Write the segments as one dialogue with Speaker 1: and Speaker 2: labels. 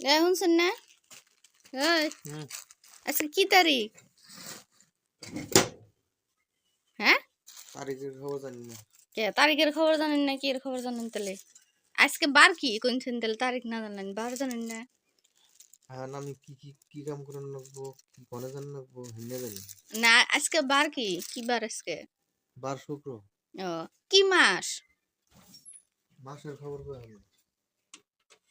Speaker 1: শুনছেন না? ওই আজকে কি তারিখ? হ্যাঁ,
Speaker 2: তারিখের খবর জানি না।
Speaker 1: কে তারিখের খবর জানেন না? কি এর খবর জানেন তাহলে? আজকে বার কি কোনছেন তাহলে? তারিখ না জানেন, বার জানেন না?
Speaker 2: হ্যাঁ, আমি কি কি কি কাম করে রাখবো, কি করে জানি রাখবো, হিন্দি জানি।
Speaker 1: না, আজকে বার কি? কি বার আজকে?
Speaker 2: বার শুক্র।
Speaker 1: ও, কি মাস?
Speaker 2: মাসের খবর কই আমি?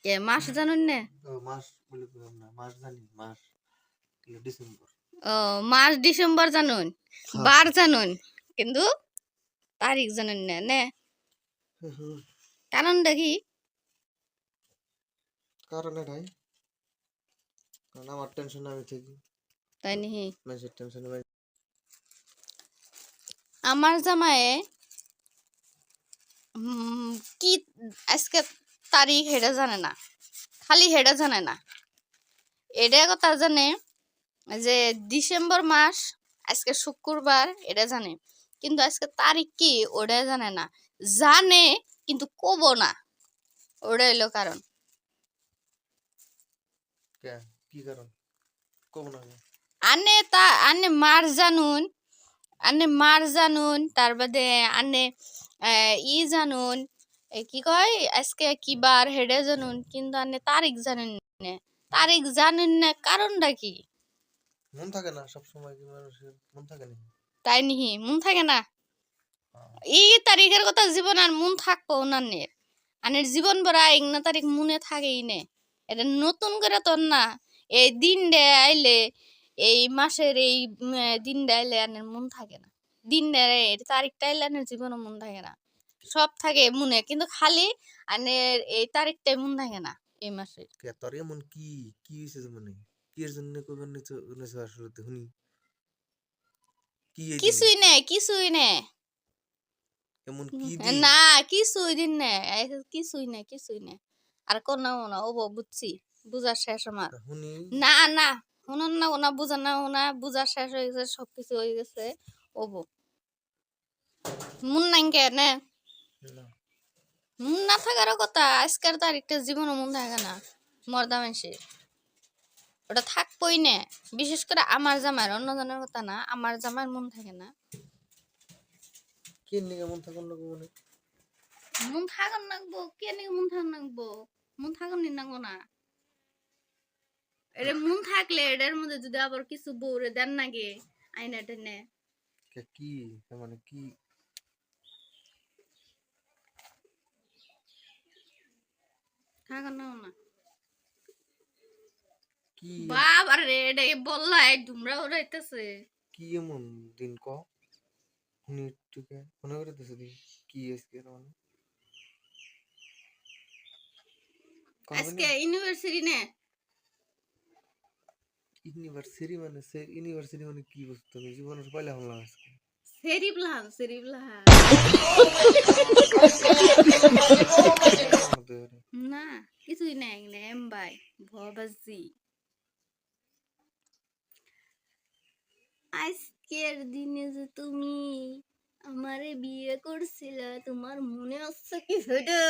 Speaker 1: কে মাস জানেন না?
Speaker 2: মাস বলে কইলাম না, মাস জানি, মাস হলো ডিসেম্বর।
Speaker 1: ও, মাস ডিসেম্বর জানুন,
Speaker 2: হ্যাঁ।
Speaker 1: বার জানুন, কিন্তু তারিখ জানেন না নে? কারণটা কি?
Speaker 2: কারণ এটাই, কারণ আমার টেনশন আমি থাকি,
Speaker 1: তাই নাকি?
Speaker 2: মানুষের টেনশনে
Speaker 1: আমার জামায়ে কি আজকে তারিখ হেডা জানে না, খালি হেডা জানে না, এটা কথা জানে যে ডিসেম্বর মাস, আজকে শুক্রবার, এটা জানে, কিন্তু আজকে তারিখ কি ওটা জানে না। জানে কিন্তু কব না, ওটা হইলো কারণ।
Speaker 2: কি কারণ কব না?
Speaker 1: আনে মার জানুন, আনে মার জানুন, তার বাদে আনে ই জানুন, কি কয় আজকে কি বার হেডে জানুন, কিন্তু আনে তারিখ জানেন না। তারিখ জানেন না, কারণটা কি?
Speaker 2: মন থাকে না সব সময়, কি মানুষের মন থাকে না?
Speaker 1: তাই নিহি মন থাকে না? এই তারিখের কথা জীবন আর মন থাকবো ওনানের, আনের জীবন ভরা ইংনা তারিখ মনে থাকেই নে। এটা নতুন করে তোর না, এই দিন ডে আইলে, এই মাসের এই দিন ডে আইলে আনের মন থাকে না। দিন ডে তারিখটা আইলে আনের জীবনও মন থাকে না। সব থাকে মনে, কিন্তু খালি আনের এই তারিখটাই মন থাকে না এই মাসে।
Speaker 2: তোর এমন কি কি হয়েছে মানে? কি এর জন্য কবে নিছো আসলে শুনি? কি এই দিন
Speaker 1: কিছুই নেই, কিছুই নেই,
Speaker 2: এমন কি দিন?
Speaker 1: না কিছুই দিন নেই, কিছুই নেই, কিছুই নেই। আর কোনা না ও বুঝছি, বুঝার শেষ আমার।
Speaker 2: শুনি
Speaker 1: না না, শুনুন না, ওনা বুঝা না, ওনা বুঝার শেষ হয়ে গেছে, সবকিছু হয়ে গেছে। ওবো মন নাই কেন?
Speaker 2: না।
Speaker 1: মন না থাকার কথা, আজকের তারিখটা জীবনও মন থাকে না মর্দা মানুষের, ওটা থাকবই না। বিশেষ করে আমার জামার, অন্য জনের কথা না, আমার জামার মন থাকে না।
Speaker 2: কি নিয়ে মন থাকুন না মানে?
Speaker 1: মন থাকুন নাকবো, কে নিয়ে মন থাকুন নাকবো? মন থাকুন নি নাকবো না? এটা মন থাকলে এটার মধ্যে যদি আবার কিছু বউরে দেন নাকি আইনা টেনে,
Speaker 2: কি মানে কি?
Speaker 1: থাকুন না না
Speaker 2: কি
Speaker 1: বাবা রে, এটা বললাই তোমরা উড়াইতেছে।
Speaker 2: কি এমন দিন ক শুনি টুকে মনে করে দিছে দিন কি আজকে মানে?
Speaker 1: আজকে ইউনিভার্সিটি নে,
Speaker 2: ইউনিভার্সিটি মানে সে ইউনিভার্সিটি মানে কি বস্তু? আমি জীবনের পয়লা হলাম আজকে।
Speaker 1: সেরি প্লান, সেরি প্লান না, কিছুই নাই না এমবাই ভবাজি। আজকের দিনে যে তুমি আমারে বিয়ে করছিলা, তোমার মনে আছে কি সেটা?